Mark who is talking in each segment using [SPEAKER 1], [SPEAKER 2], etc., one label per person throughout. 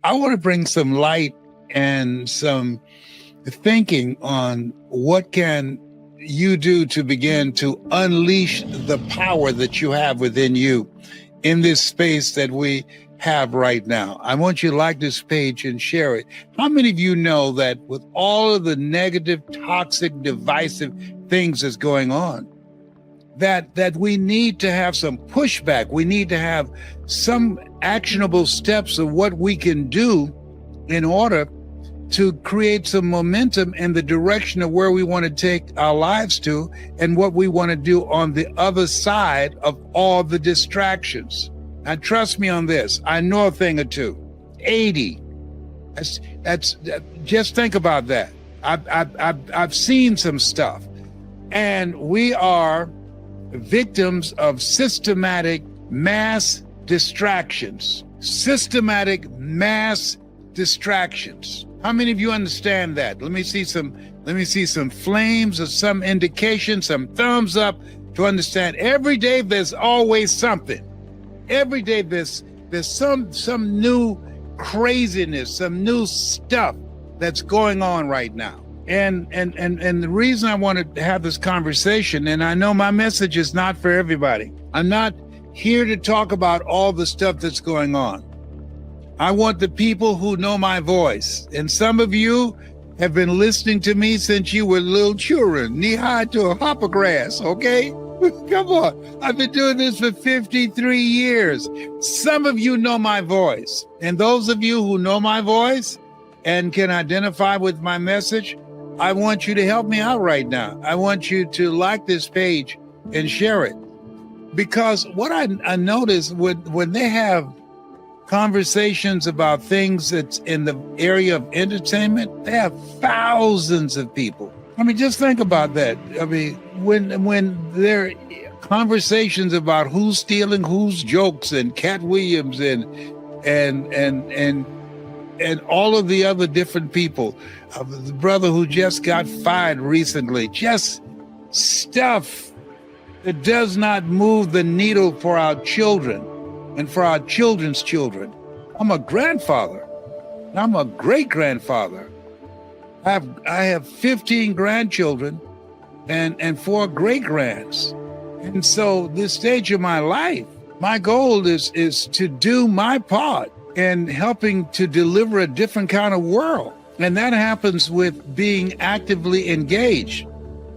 [SPEAKER 1] I want to bring some light and some thinking on what can you do to begin to unleash the power that you have within you in this space that we have right now. I want you to like this page and share it. How many of you know that with all of the negative, toxic, divisive things that's going on, that we need to have some pushback. We need to have some actionable steps of what we can do in order to create some momentum in the direction of where we want to take our lives to and what we want to do on the other side of all the distractions. Now, trust me on this. I know a thing or two. 80. That's just think about that. I've seen some stuff, and we are victims of systematic mass distractions. Systematic mass distractions. How many of you understand that? Let me see some flames or some indication, some thumbs up to understand. Every day there's always something. Every day there's some new craziness, some new stuff that's going on right now. And the reason I wanted to have this conversation, and I know my message is not for everybody. I'm not here to talk about all the stuff that's going on. I want the people who know my voice. And some of you have been listening to me since you were little children, knee-high to a hop of grass, okay? Come on. I've been doing this for 53 years. Some of you know my voice. And those of you who know my voice and can identify with my message, I want you to help me out right now. I want you to like this page and share it. Because what I notice when they have conversations about things that's in the area of entertainment, they have thousands of people. I mean, just think about that. I mean, when there are conversations about who's stealing whose jokes and Cat Williams and all of the other different people, the brother who just got fired recently, just stuff that does not move the needle for our children and for our children's children. I'm a grandfather. I'm a great-grandfather. I have 15 grandchildren and 4 great-grands. And so this stage of my life, my goal is to do my part in helping to deliver a different kind of world. And that happens with being actively engaged.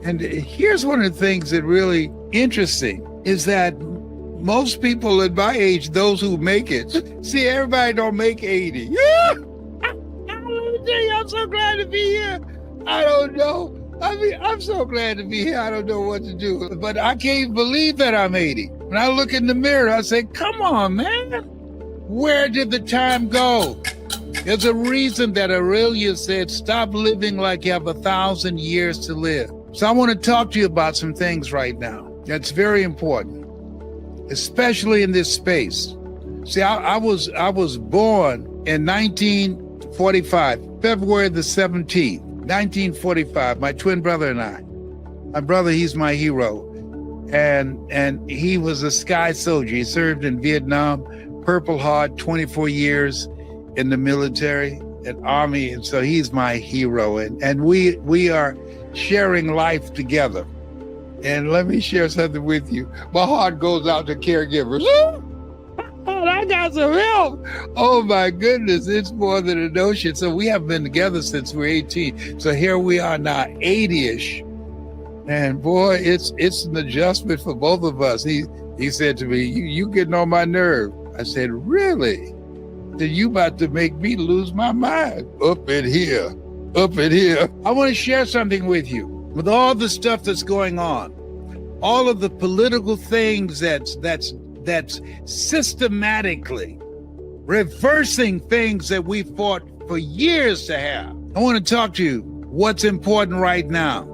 [SPEAKER 1] And here's one of the things that really interesting is that most people at my age, those who make it, see, everybody don't make 80. I'm so glad to be here. I don't know. I mean, I'm so glad to be here. I don't know what to do. But I can't believe that I'm 80. When I look in the mirror, I say, come on, man. Where did the time go? There's a reason that Aurelia said, stop living like you have 1,000 years to live. So I want to talk to you about some things right now. That's very important, especially in this space. See, I was born in 1945, February the 17th, 1945, my twin brother and I. My brother, he's my hero. And he was a sky soldier. He served in Vietnam, Purple Heart, 24 years in the military and Army. And so he's my hero. And we are sharing life together. And let me share something with you. My heart goes out to caregivers. I got some help. Oh my goodness, it's more than a notion. So we have been together since we're 18. So here we are now, 80-ish. And boy, it's an adjustment for both of us. He said to me, you getting on my nerve. I said, really? Then you about to make me lose my mind. Up in here. I want to share something with you. With all the stuff that's going on, all of the political things that's systematically reversing things that we fought for years to have. I want to talk to you what's important right now.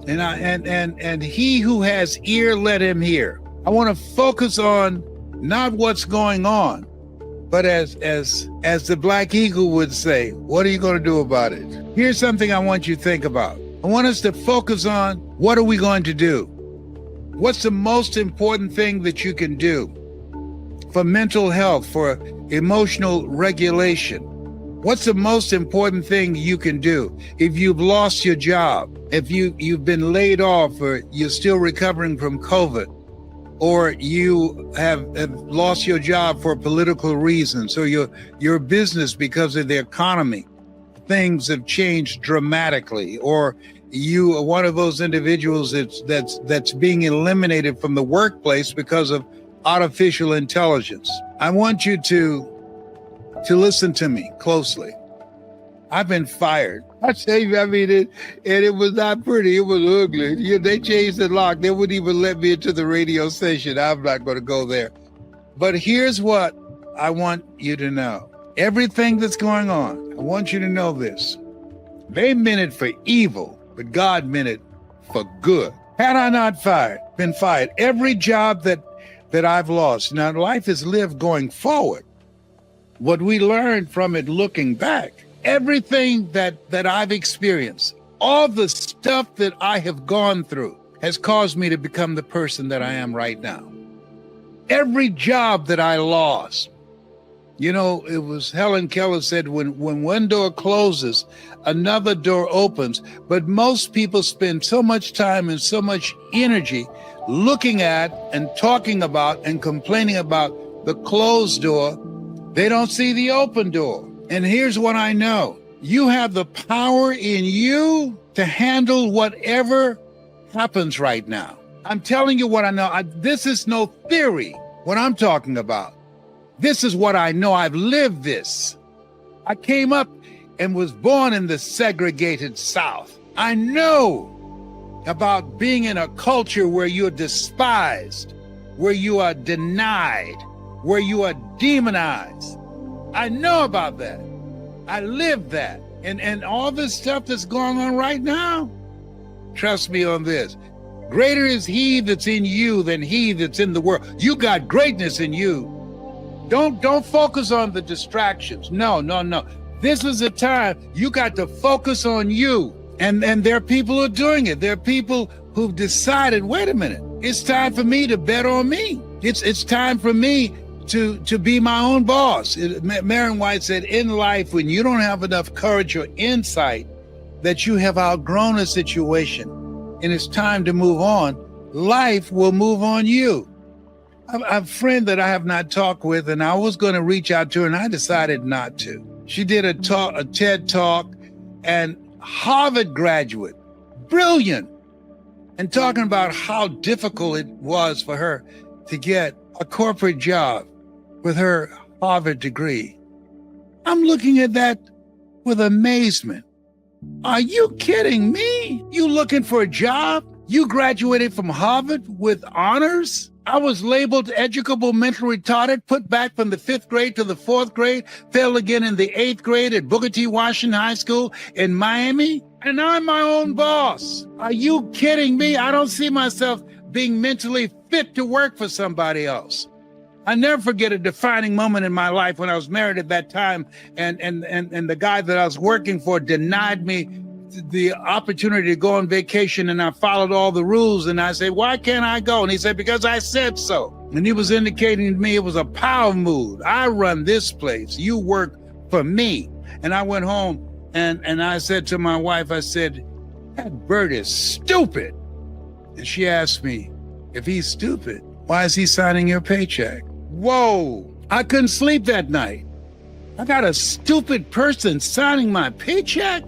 [SPEAKER 1] And he who has ear, let him hear. I want to focus on not what's going on, but as the Black Eagle would say, what are you going to do about it? Here's something I want you to think about. I want us to focus on what are we going to do? What's the most important thing that you can do for mental health, for emotional regulation, What's the most important thing you can do? If you've lost your job, if you've been laid off, or you're still recovering from COVID, or you have lost your job for political reasons, or your business because of the economy, things have changed dramatically, or you are one of those individuals that's being eliminated from the workplace because of artificial intelligence. I want you to listen to me closely. I've been fired. I say, it was not pretty. It was ugly. They changed the lock. They wouldn't even let me into the radio station. I'm not going to go there. But here's what I want you to know. Everything that's going on, I want you to know this. They meant it for evil, but God meant it for good. Had I not been fired, every job that I've lost, now life is lived going forward. What we learned from it looking back, everything that I've experienced, all the stuff that I have gone through has caused me to become the person that I am right now. Every job that I lost, it was Helen Keller said, when one door closes, another door opens. But most people spend so much time and so much energy looking at and talking about and complaining about the closed door. They don't see the open door. And here's what I know. You have the power in you to handle whatever happens right now. I'm telling you what I know. This is no theory, what I'm talking about. This is what I know. I've lived this. I came up and was born in the segregated South. I know about being in a culture where you're despised, where you are denied, where you are demonized. I know about that. I lived that. And all this stuff that's going on right now, trust me on this. Greater is he that's in you than he that's in the world. You got greatness in you. Don't focus on the distractions. No. This is a time you got to focus on you. And there are people who are doing it. There are people who've decided, wait a minute, it's time for me to bet on me. It's time for me to be my own boss. Marion White said, in life, when you don't have enough courage or insight that you have outgrown a situation and it's time to move on, life will move on you. I have a friend that I have not talked with, and I was going to reach out to her, and I decided not to. She did a TED Talk, and Harvard graduate, brilliant, and talking about how difficult it was for her to get a corporate job with her Harvard degree. I'm looking at that with amazement. Are you kidding me? You looking for a job? You graduated from Harvard with honors? I was labeled educable mental retarded, put back from the 5th grade to the 4th grade, failed again in the 8th grade at Booker T. Washington High School in Miami, and I'm my own boss. Are you kidding me? I don't see myself being mentally fit to work for somebody else. I never forget a defining moment in my life when I was married at that time, and the guy that I was working for denied me the opportunity to go on vacation, and I followed all the rules, and I said, why can't I go? And he said, because I said so. And he was indicating to me it was a power move. I run this place. You work for me. And I went home and I said to my wife, I said, that Bert is stupid. And she asked me, if he's stupid, why is he signing your paycheck? Whoa, I couldn't sleep that night. I got a stupid person signing my paycheck?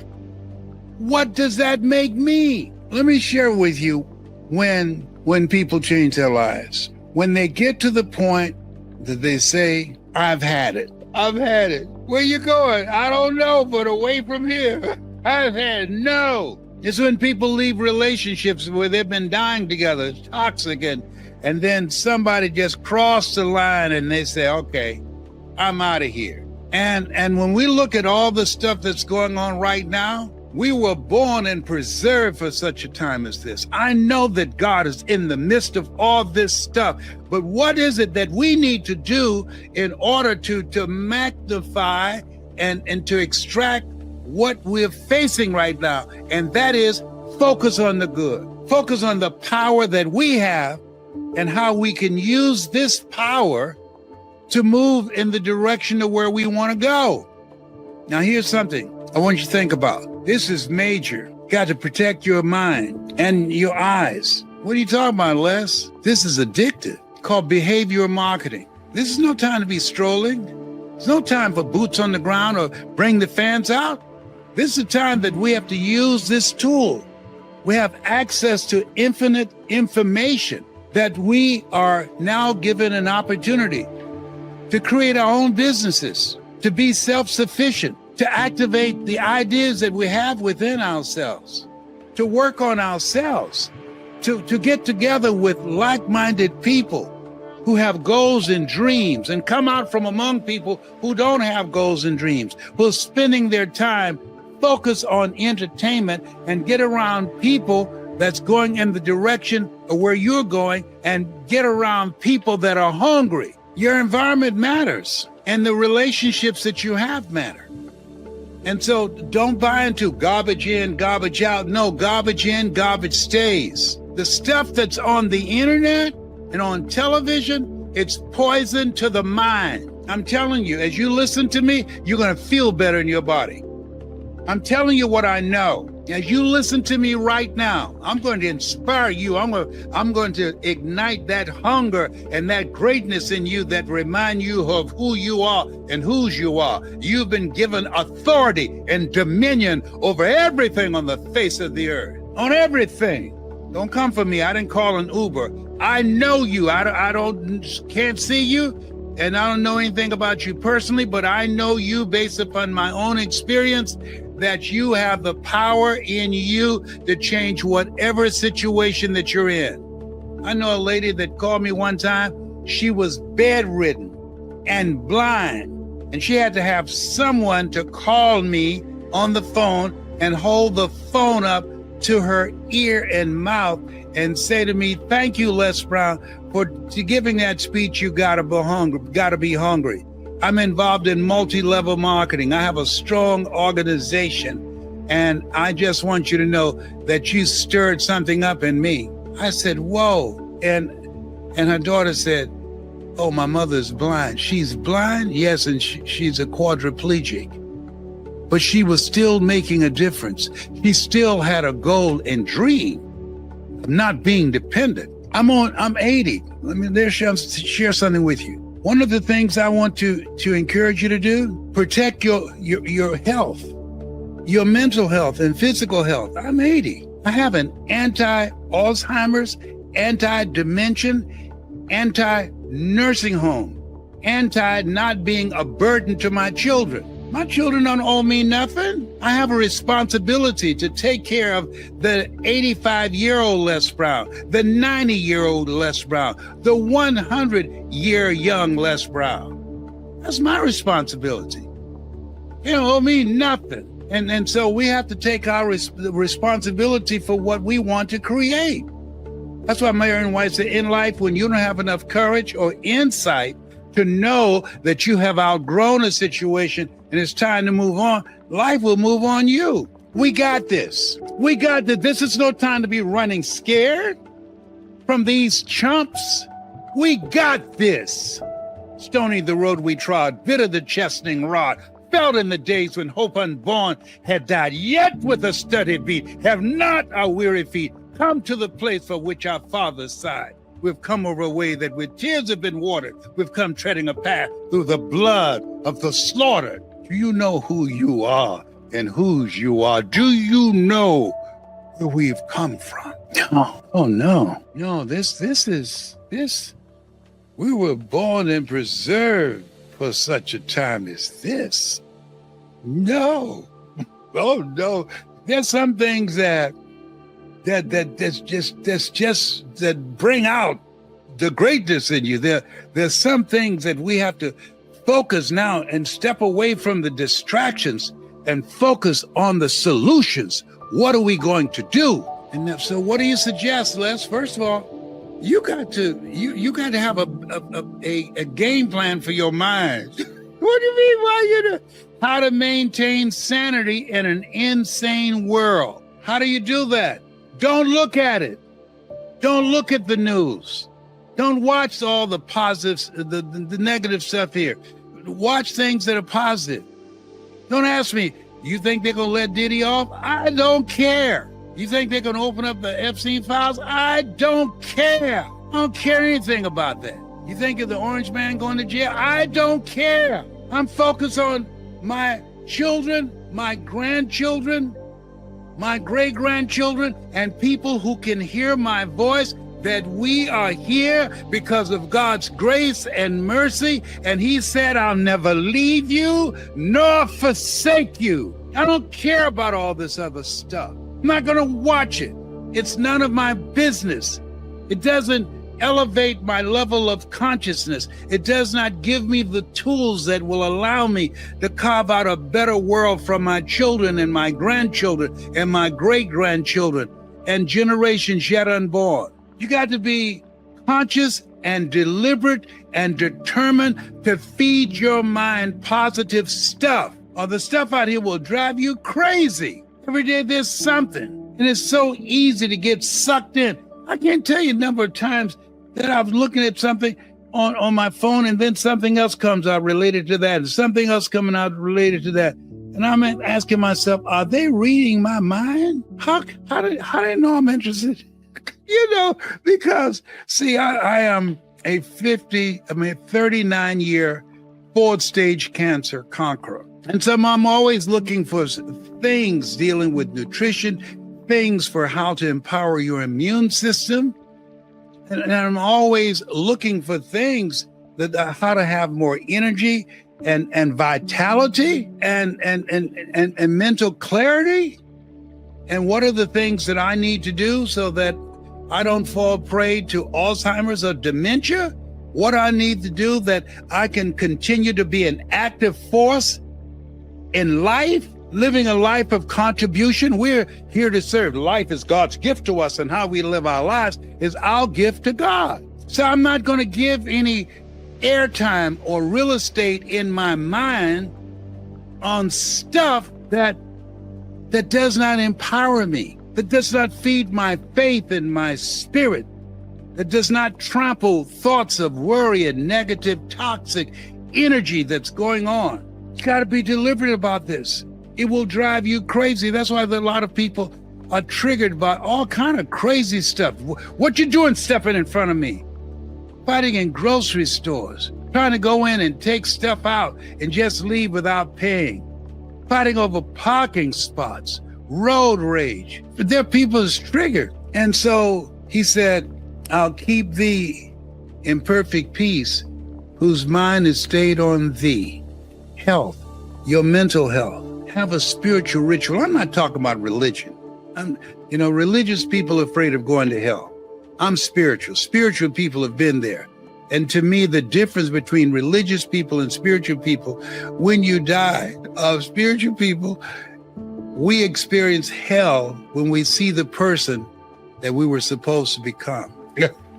[SPEAKER 1] What does that make me? Let me share with you when people change their lives. When they get to the point that they say, I've had it. I've had it. Where you going? I don't know, but away from here. I've had it. No. It's when people leave relationships where they've been dying together, toxic, and then somebody just crossed the line and they say, okay, I'm out of here. And when we look at all the stuff that's going on right now, we were born and preserved for such a time as this. I know that God is in the midst of all this stuff, but what is it that we need to do in order to magnify and to extract what we're facing right now? And that is focus on the good. Focus on the power that we have and how we can use this power to move in the direction of where we want to go. Now, here's something I want you to think about. This is major. Got to protect your mind and your eyes. What are you talking about, Les? This is addictive. Called behavioral marketing. This is no time to be strolling. There's no time for boots on the ground or bring the fans out. This is a time that we have to use this tool. We have access to infinite information that we are now given an opportunity to create our own businesses, to be self-sufficient, to activate the ideas that we have within ourselves, to work on ourselves, to get together with like-minded people who have goals and dreams, and come out from among people who don't have goals and dreams, who are spending their time focused on entertainment, and get around people that's going in the direction of where you're going, and get around people that are hungry. Your environment matters, and the relationships that you have matter. And so don't buy into garbage in, garbage out. No, garbage in, garbage stays. The stuff that's on the internet and on television, it's poison to the mind. I'm telling you, as you listen to me, you're going to feel better in your body. I'm telling you what I know. As you listen to me right now, I'm going to inspire you. I'm going to ignite that hunger and that greatness in you that remind you of who you are and whose you are. You've been given authority and dominion over everything on the face of the earth. On everything. Don't come for me. I didn't call an Uber. I know you. I can't see you, and I don't know anything about you personally, but I know you based upon my own experience, that you have the power in you to change whatever situation that you're in. I know a lady that called me one time. She was bedridden and blind, and she had to have someone to call me on the phone and hold the phone up to her ear and mouth and say to me, "Thank you, Les Brown, for giving that speech. You gotta be hungry. I'm involved in multi-level marketing. I have a strong organization, and I just want you to know that you stirred something up in me." I said, "Whoa." And her daughter said, "Oh, my mother's blind." "She's blind?" "Yes, and she's a quadriplegic." But she was still making a difference. She still had a goal and dream of not being dependent. I'm 80. Let me share something with you. One of the things I want to encourage you to do, protect your health, your mental health and physical health. I'm 80. I have an anti-Alzheimer's, anti-dementia, anti-nursing home, anti-not being a burden to my children. My children don't owe me nothing. I have a responsibility to take care of the 85-year-old Les Brown, the 90-year-old Les Brown, the 100-year young Les Brown. That's my responsibility. You don't owe me nothing. And so we have to take our responsibility for what we want to create. That's why Marion White said, in life, when you don't have enough courage or insight to know that you have outgrown a situation and it's time to move on, life will move on you. We got this. We got this. This is no time to be running scared from these chumps. We got this. Stony the road we trod, bitter the chastening rod, felt in the days when hope unborn had died. Yet with a steady beat have not our weary feet come to the place for which our fathers sighed. We've come over a way that with tears have been watered. We've come treading a path through the blood of the slaughtered. Do you know who you are and whose you are? Do you know where we've come from? Oh no. No, this. We were born and preserved for such a time as this. No. Oh no. There's some things that bring out the greatness in you. There's some things that we have to focus now and step away from the distractions and focus on the solutions. What are we going to do? And so what do you suggest, Les? First of all, you got to have a game plan for your mind. What do you mean? How to maintain sanity in an insane world? How do you do that? Don't look at it. Don't look at the news. Don't watch all the positives, the negative stuff here. Watch things that are positive. Don't ask me, you think they're going to let Diddy off? I don't care. You think they're going to open up the Epstein files? I don't care. I don't care anything about that. You think of the orange man going to jail? I don't care. I'm focused on my children, my grandchildren, my great-grandchildren, and people who can hear my voice, that we are here because of God's grace and mercy. And he said, I'll never leave you nor forsake you. I don't care about all this other stuff. I'm not going to watch it. It's none of my business. It doesn't elevate my level of consciousness. It does not give me the tools that will allow me to carve out a better world for my children and my grandchildren and my great-grandchildren and generations yet unborn. You got to be conscious and deliberate and determined to feed your mind positive stuff, or the stuff out here will drive you crazy. Every day there's something, and it's so easy to get sucked in. I can't tell you the number of times that I was looking at something on my phone, and then something else comes out related to that, and something else coming out related to that. And I'm asking myself, are they reading my mind? How do they know I'm interested? Because, see, I am a 39-year forward-stage cancer conqueror. And so I'm always looking for things dealing with nutrition, things for how to empower your immune system. And I'm always looking for things that how to have more energy and vitality and mental clarity. And what are the things that I need to do so that I don't fall prey to Alzheimer's or dementia? What I need to do that I can continue to be an active force in life, living a life of contribution. We're here to serve. Life is God's gift to us, and how we live our lives is our gift to God. So I'm not going to give any airtime or real estate in my mind on stuff that does not empower me, that does not feed my faith and my spirit, that does not trample thoughts of worry and negative, toxic energy that's going on. You got to be deliberate about this. It will drive you crazy. That's why a lot of people are triggered by all kind of crazy stuff. What you doing stepping in front of me? Fighting in grocery stores, trying to go in and take stuff out and just leave without paying. Fighting over parking spots, road rage. But there are people who's triggered. And so he said, I'll keep thee in perfect peace, whose mind is stayed on thee. Health, your mental health. Have a spiritual ritual. I'm not talking about religion. Religious people are afraid of going to hell. I'm spiritual. Spiritual people have been there. And to me, the difference between religious people and spiritual people, when you die, spiritual people, we experience hell when we see the person that we were supposed to become.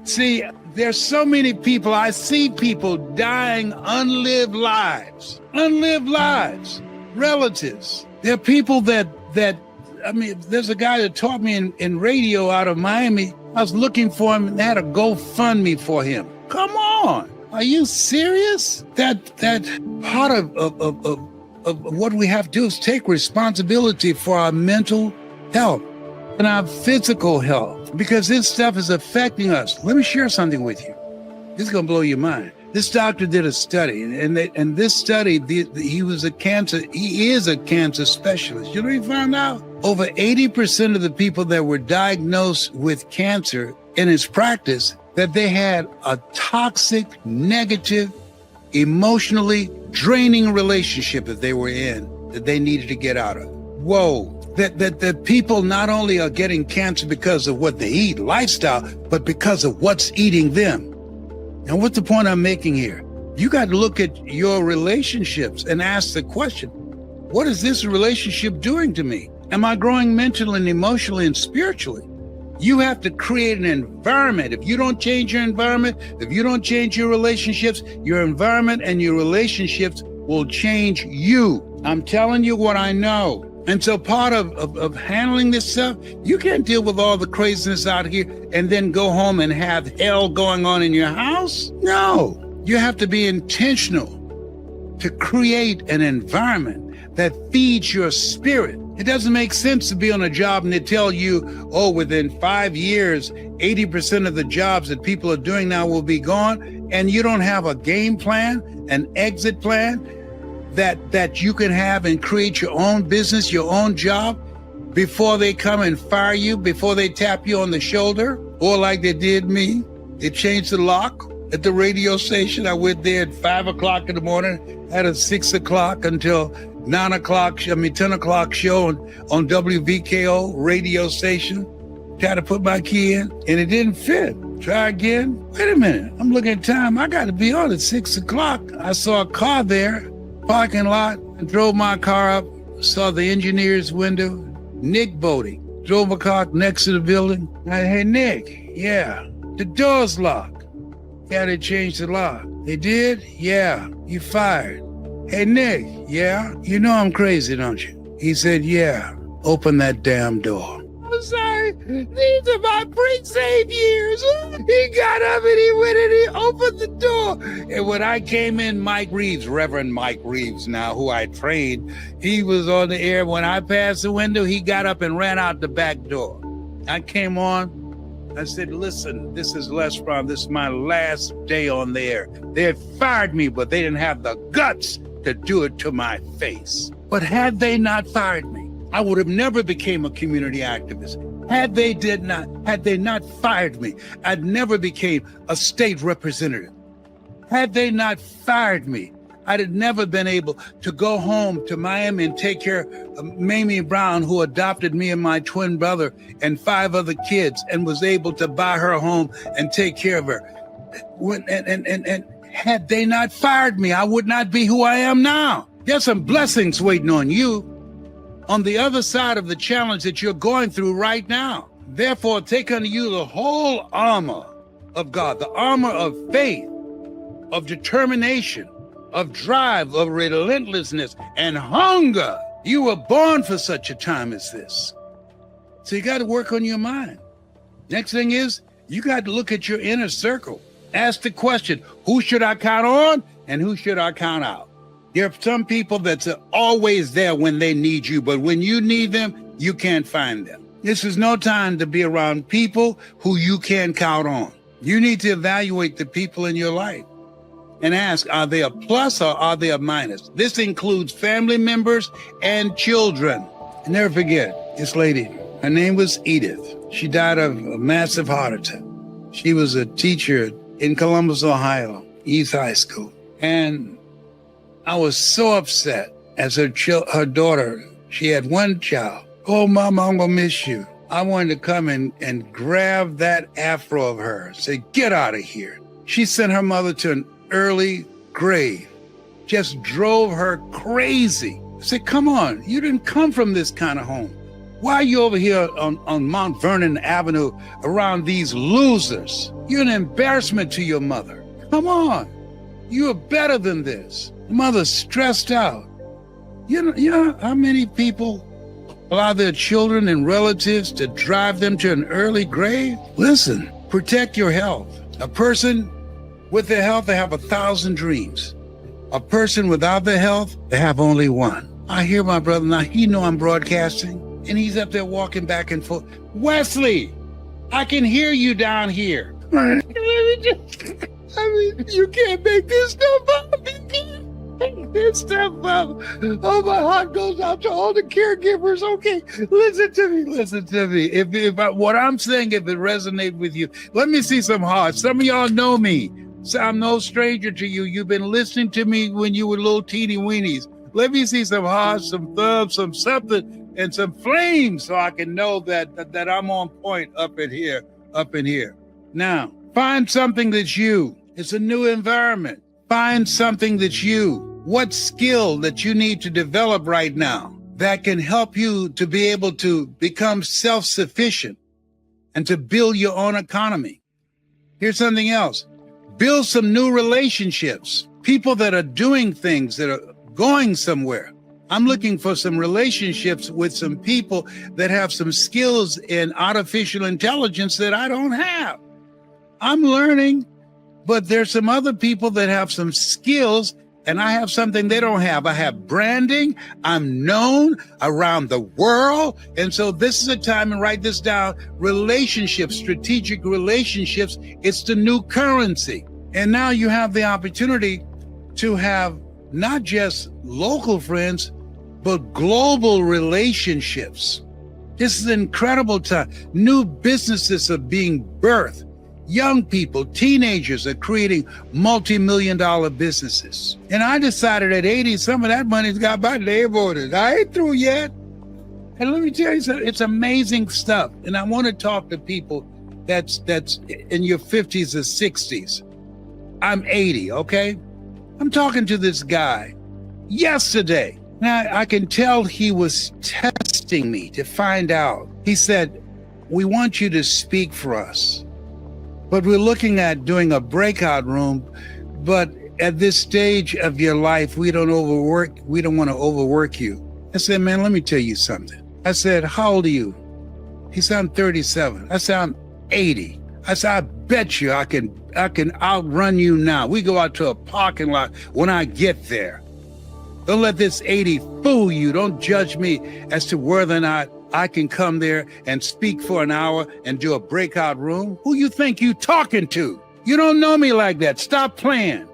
[SPEAKER 1] See, there's so many people, I see people dying unlived lives, relatives. There are people there's a guy that taught me in radio out of Miami. I was looking for him and they had a GoFundMe for him. Come on, are you serious? That part of what we have to do is take responsibility for our mental health and our physical health, because this stuff is affecting us. Let me share something with you. This is gonna blow your mind. This doctor did a study, and this study, he is a cancer specialist. You know what he found out? Over 80% of the people that were diagnosed with cancer in his practice, that they had a toxic, negative, emotionally draining relationship that they were in, that they needed to get out of. Whoa. That people not only are getting cancer because of what they eat, lifestyle, but because of what's eating them. And what's the point I'm making here? You got to look at your relationships and ask the question, what is this relationship doing to me? Am I growing mentally and emotionally and spiritually? You have to create an environment. If you don't change your environment, if you don't change your relationships, your environment and your relationships will change you. I'm telling you what I know. And so part of handling this stuff, you can't deal with all the craziness out here and then go home and have hell going on in your house. No, you have to be intentional to create an environment that feeds your spirit. It doesn't make sense to be on a job and they tell you, oh, within 5 years, 80% of the jobs that people are doing now will be gone, and you don't have a game plan, an exit plan that you can have and create your own business, your own job before they come and fire you, before they tap you on the shoulder, or like they did me. They changed the lock at the radio station. I went there at 5 o'clock in the morning, had a 6 o'clock until 10 o'clock show on WVKO radio station. Tried to put my key in and it didn't fit. Try again. Wait a minute. I'm looking at time. I got to be on at 6 o'clock. I saw a car there, parking lot. I drove my car up, saw the engineer's window. Nick Bodie drove a car next to the building. Hey, Nick, yeah, the door's locked. Yeah, they changed the lock. They did? Yeah, you fired. Hey, Nick, yeah, you know I'm crazy, don't you? He said, yeah, open that damn door. I'm sorry, these are my pre-save years. He got up and he went and he opened the door. And when I came in, Mike Reeves, Reverend Mike Reeves now, who I trained, he was on the air. When I passed the window, he got up and ran out the back door. I came on. I said, listen, this is Les Brown. This is my last day on the air. They had fired me, but they didn't have the guts to do it to my face. But had they not fired me, I would have never became a community activist. Had they not fired me, I'd never became a state representative. Had they not fired me, I'd have never been able to go home to Miami and take care of Mamie Brown, who adopted me and my twin brother and 5 other kids, and was able to buy her home and take care of her. And had they not fired me, I would not be who I am now. There's some blessings waiting on you on the other side of the challenge that you're going through right now. Therefore, take unto you the whole armor of God, the armor of faith, of determination, of drive, of relentlessness, and hunger. You were born for such a time as this. So you got to work on your mind. Next thing is, you got to look at your inner circle. Ask the question, who should I count on and who should I count out? There are some people that's always there when they need you, but when you need them, you can't find them. This is no time to be around people who you can't count on. You need to evaluate the people in your life and ask, are they a plus or are they a minus? This includes family members and children. I never forget this lady. Her name was Edith. She died of a massive heart attack. She was a teacher in Columbus, Ohio, East High School. And I was so upset as her daughter, she had one child. Oh, Mama, I'm gonna miss you. I wanted to come and grab that afro of hers, say, get out of here. She sent her mother to an early grave, just drove her crazy. I said, come on, you didn't come from this kind of home. Why are you over here on Mount Vernon Avenue around these losers? You're an embarrassment to your mother. Come on, you are better than this. The mother's stressed out. You know how many people allow their children and relatives to drive them to an early grave? Listen, protect your health. A person with their health, they have 1,000 dreams. A person without their health, they have only one. I hear my brother now, he know I'm broadcasting, and he's up there walking back and forth. Wesley, I can hear you down here. You can't make this stuff up. This stuff up. Oh, my heart goes out to all the caregivers. Okay, listen to me. If what I'm saying, if it resonates with you, let me see some hearts. Some of y'all know me. So I'm no stranger to you. You've been listening to me when you were little teeny weenies. Let me see some hearts, some thumbs, some something, and some flames, so I can know that I'm on point up in here. Now, find something that's you. It's a new environment. Find something that's you. What skill that you need to develop right now that can help you to be able to become self-sufficient and to build your own economy. Here's something else. Build some new relationships. People that are doing things, that are going somewhere. I'm looking for some relationships with some people that have some skills in artificial intelligence that I don't have. I'm learning, but there's some other people that have some skills And I have something they don't have. I have branding. I'm known around the world. And so this is a time, and write this down, relationships, strategic relationships. It's the new currency. And now you have the opportunity to have not just local friends, but global relationships. This is an incredible time. New businesses are being birthed. Young people, teenagers are creating multi-million-dollar businesses. And I decided at 80, some of that money's got my name on it. I ain't through yet. And let me tell you something, it's amazing stuff. And I want to talk to people that's in your 50s or 60s. I'm 80, okay? I'm talking to this guy yesterday. Now, I can tell he was testing me to find out. He said, we want you to speak for us. But we're looking at doing a breakout room, but at this stage of your life, we don't want to overwork you. I said, man, let me tell you something. I said, how old are you? He said, I'm 37. I said, I'm 80. I said, I bet you I can outrun you now. We go out to a parking lot when I get there. Don't let this 80 fool you. Don't judge me as to whether or not I can come there and speak for an hour and do a breakout room. Who you think you talking to? You don't know me like that. Stop playing.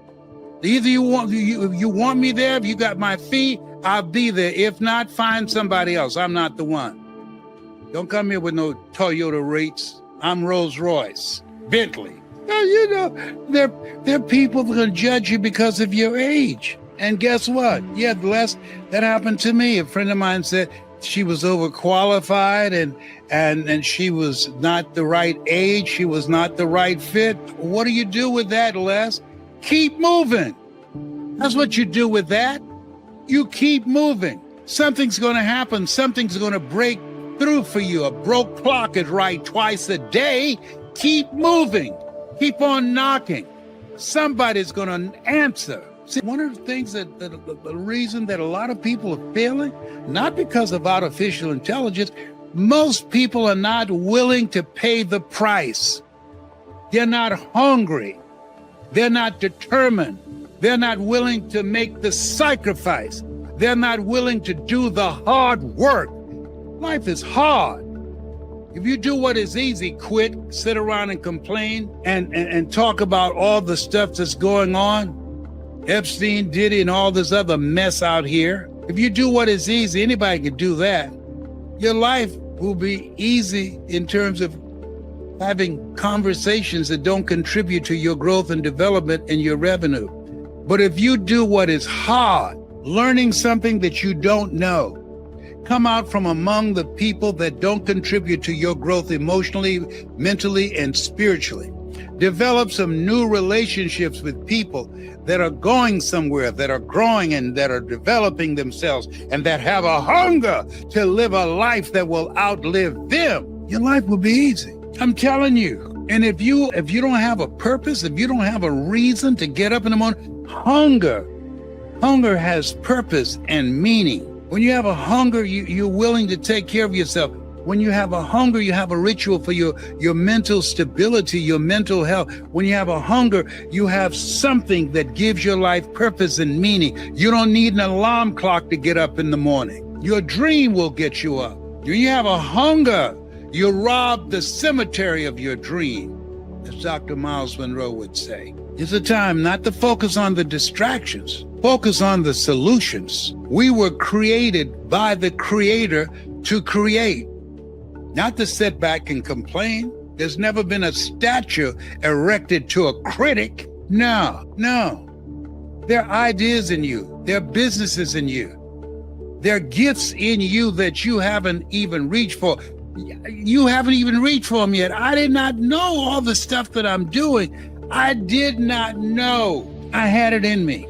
[SPEAKER 1] Either you want me there, if you got my fee, I'll be there. If not, find somebody else. I'm not the one. Don't come here with no Toyota rates. I'm Rolls Royce, Bentley. Now, you know, there are people that are going to judge you because of your age. And guess what? Yeah, that happened to me. A friend of mine said she was overqualified and she was not the right age. She was not the right fit. What do you do with that, Les? Keep moving. That's what you do with that. You keep moving. Something's going to happen. Something's going to break through for you. A broke clock is right twice a day. Keep moving. Keep on knocking. Somebody's going to answer. See, one of the things the reason that a lot of people are failing, not because of artificial intelligence, most people are not willing to pay the price. They're not hungry. They're not determined. They're not willing to make the sacrifice. They're not willing to do the hard work. Life is hard. If you do what is easy, quit, sit around and complain and talk about all the stuff that's going on, Epstein, Diddy, and all this other mess out here. If you do what is easy, anybody can do that. Your life will be easy in terms of having conversations that don't contribute to your growth and development and your revenue. But if you do what is hard, learning something that you don't know, come out from among the people that don't contribute to your growth emotionally, mentally, and spiritually. Develop some new relationships with people that are going somewhere, that are growing and that are developing themselves and that have a hunger to live a life that will outlive them. Your life will be easy. I'm telling you. And if you don't have a purpose, if you don't have a reason to get up in the morning, hunger has purpose and meaning. When you have a hunger, you're willing to take care of yourself. When you have a hunger, you have a ritual for your mental stability, your mental health. When you have a hunger, you have something that gives your life purpose and meaning. You don't need an alarm clock to get up in the morning. Your dream will get you up. When you have a hunger, you rob the cemetery of your dream, as Dr. Miles Monroe would say. It's a time not to focus on the distractions, focus on the solutions. We were created by the Creator to create. Not to sit back and complain. There's never been a statue erected to a critic. No. There are ideas in you. There are businesses in you. There are gifts in you that you haven't even reached for. You haven't even reached for them yet. I did not know all the stuff that I'm doing. I did not know I had it in me.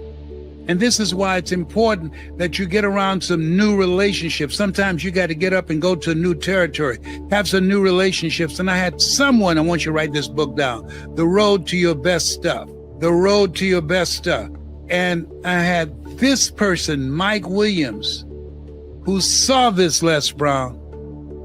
[SPEAKER 1] And this is why it's important that you get around some new relationships. Sometimes you got to get up and go to a new territory, have some new relationships. And I had someone, I want you to write this book down, The Road to Your Best Stuff, The Road to Your Best Stuff. And I had this person, Mike Williams, who saw this Les Brown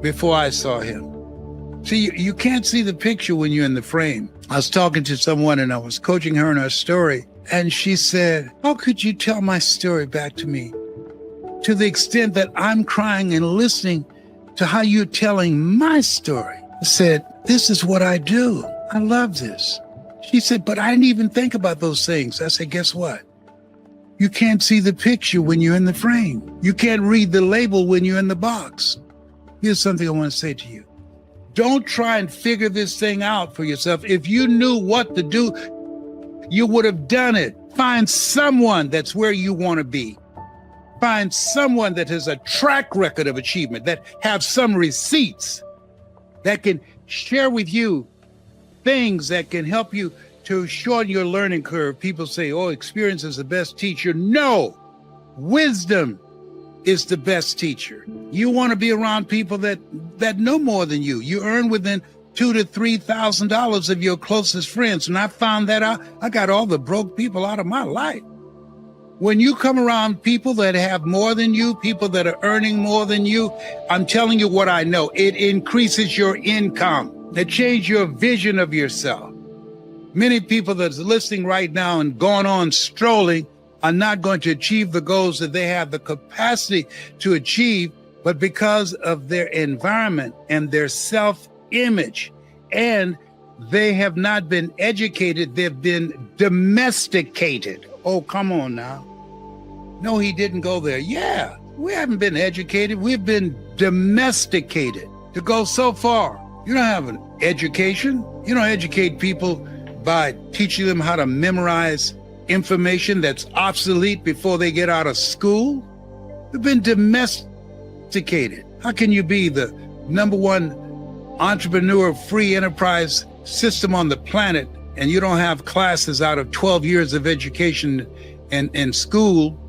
[SPEAKER 1] before I saw him. See, you can't see the picture when you're in the frame. I was talking to someone and I was coaching her in her story. And she said, how could you tell my story back to me? To the extent that I'm crying and listening to how you're telling my story. I said, this is what I do. I love this. She said, but I didn't even think about those things. I said, guess what? You can't see the picture when you're in the frame. You can't read the label when you're in the box. Here's something I want to say to you. Don't try and figure this thing out for yourself. If you knew what to do, you would have done it. Find someone that's where you want to be. Find someone that has a track record of achievement, that have some receipts, that can share with you things that can help you to shorten your learning curve. People say, oh, experience is the best teacher. No, wisdom is the best teacher. You want to be around people that know more than you. You earn within $2,000 to $3,000 of your closest friends. And I found that out. I got all the broke people out of my life. When you come around people that have more than you, people that are earning more than you, I'm telling you what I know. It increases your income. It changes your vision of yourself. Many people that's listening right now and going on strolling are not going to achieve the goals that they have the capacity to achieve, but because of their environment and their self-image. And they have not been educated, they've been domesticated. Oh, come on now. No, he didn't go there. Yeah, we haven't been educated. We've been domesticated to go so far. You don't have an education. You don't educate people by teaching them how to memorize information that's obsolete before they get out of school. We've been domesticated. How can you be the number one entrepreneur free enterprise system on the planet and you don't have classes out of 12 years of education and school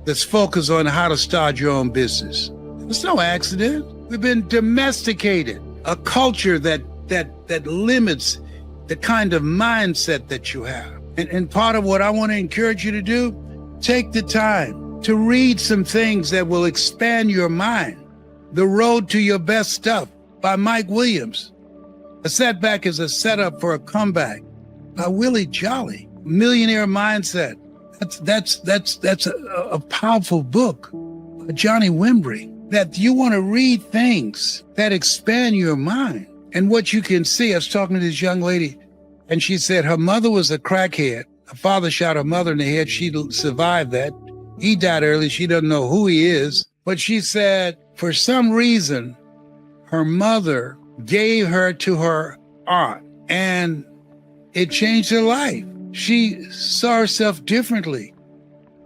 [SPEAKER 1] that's focused on how to start your own business? It's no accident. We've been domesticated. A culture that limits the kind of mindset that you have. And part of what I want to encourage you to do, take the time to read some things that will expand your mind. The Road to Your Best Stuff by Mike Williams. A setback is a setup for a comeback by Willie Jolly. Millionaire Mindset. That's a powerful book by Johnny Wimbrey. That you want to read things that expand your mind. And what you can see, I was talking to this young lady, and she said her mother was a crackhead. Her father shot her mother in the head. She survived that. He died early. She doesn't know who he is. But she said, for some reason, her mother gave her to her aunt, and it changed her life. She saw herself differently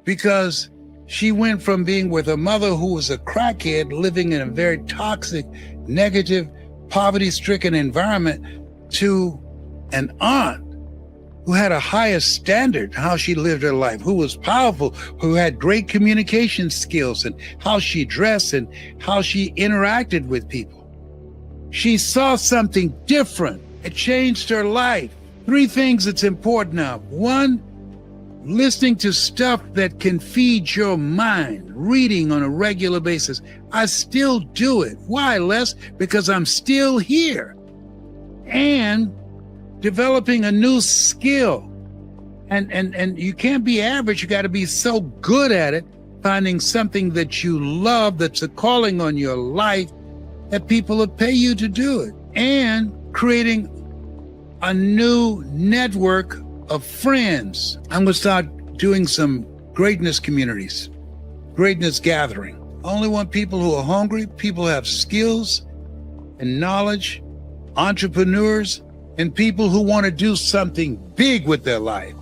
[SPEAKER 1] because she went from being with a mother who was a crackhead, living in a very toxic, negative, poverty-stricken environment, to an aunt who had a higher standard how she lived her life, who was powerful, who had great communication skills, and how she dressed and how she interacted with people. She saw something different. It changed her life. 3 things that's important now. 1, listening to stuff that can feed your mind, reading on a regular basis. I still do it. Why, Les? Because I'm still here. And developing a new skill. And you can't be average. You got to be so good at it, finding something that you love, that's a calling on your life, that people will pay you to do it. And creating a new network of friends. I'm going to start doing some greatness communities, greatness gathering. I only want people who are hungry, people who have skills and knowledge, entrepreneurs, and people who want to do something big with their life.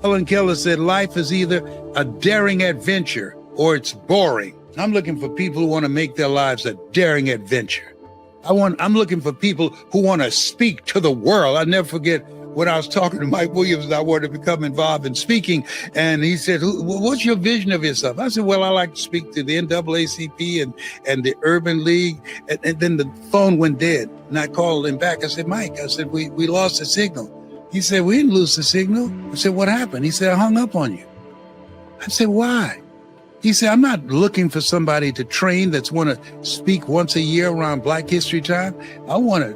[SPEAKER 1] Helen Keller said, life is either a daring adventure or it's boring. I'm looking for people who want to make their lives a daring adventure. I'm looking for people who want to speak to the world. I'll never forget when I was talking to Mike Williams, I wanted to become involved in speaking. And he said, what's your vision of yourself? I said, well, I like to speak to the NAACP and the Urban League. And then the phone went dead. And I called him back. I said, Mike, I said, we lost the signal. He said, we didn't lose the signal. I said, what happened? He said, I hung up on you. I said, why? He said, I'm not looking for somebody to train that's want to speak once a year around Black History Time. I want to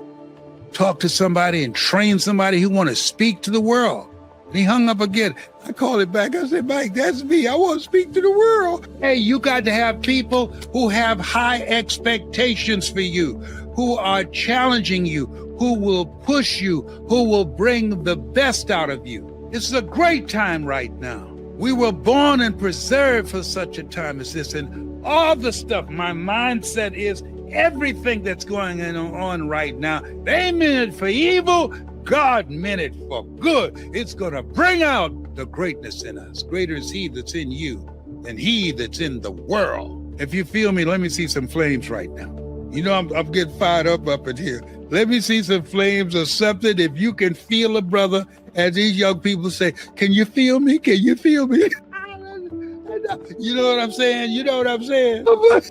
[SPEAKER 1] talk to somebody and train somebody who want to speak to the world. And he hung up again. I call it back. I said, Mike, that's me. I want to speak to the world. Hey, you got to have people who have high expectations for you, who are challenging you, who will push you, who will bring the best out of you. It's a great time right now. We were born and preserved for such a time as this. And all the stuff, my mindset is everything that's going on right now. They meant it for evil. God meant it for good. It's going to bring out the greatness in us. Greater is he that's in you than he that's in the world. If you feel me, let me see some flames right now. You know, I'm getting fired up in here. Let me see some flames or something. If you can feel a brother, as these young people say, can you feel me? Can you feel me? You know what I'm saying? You know what I'm saying?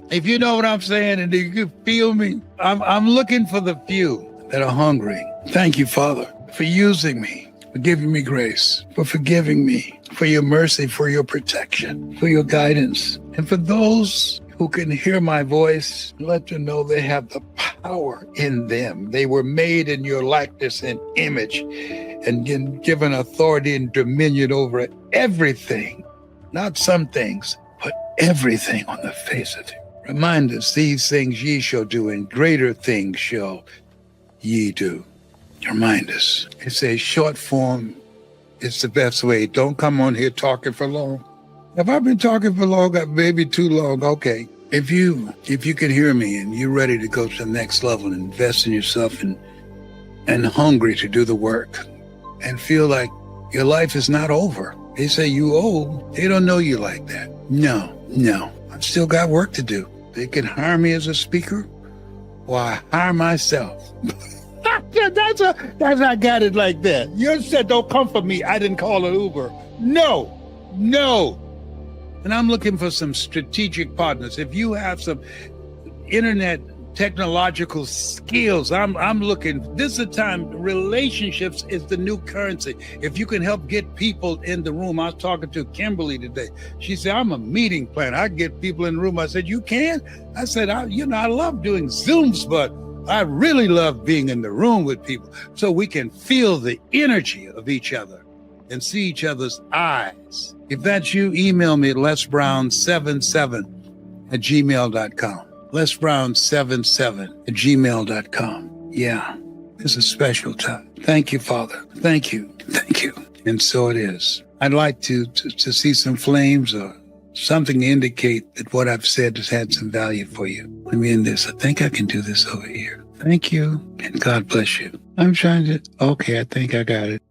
[SPEAKER 1] If you know what I'm saying and you can feel me, I'm looking for the few that are hungry. Thank you, Father, for using me, for giving me grace, for forgiving me, for your mercy, for your protection, for your guidance. And for those who can hear my voice, let them know they have the power in them. They were made in your likeness and image and given authority and dominion over everything, not some things, but everything on the face of it. Remind us, these things ye shall do, and greater things shall ye do. Remind us. It's a short form. It's the best way. Don't come on here talking for long. Have I been talking for long? Maybe too long. Okay. If you can hear me and you're ready to go to the next level and invest in yourself and hungry to do the work and feel like your life is not over. They say you old. They don't know you like that. No. I've still got work to do. They can hire me as a speaker or I hire myself. That's I got it like that. You said don't come for me. I didn't call an Uber. No. And I'm looking for some strategic partners. If you have some internet technological skills, I'm looking. This is a time. Relationships is the new currency. If you can help get people in the room. I was talking to Kimberly today. She said, I'm a meeting planner. I get people in the room. I said, you can? I said, I love doing Zooms, but I really love being in the room with people so we can feel the energy of each other and see each other's eyes. If that's you, email me at lesbrown77@gmail.com. lesbrown77@gmail.com. Yeah, it's a special time. Thank you, Father. Thank you. And so it is. I'd like to see some flames or something to indicate that what I've said has had some value for you. Let me end this. I think I can do this over here. Thank you, and God bless you. Okay, I think I got it.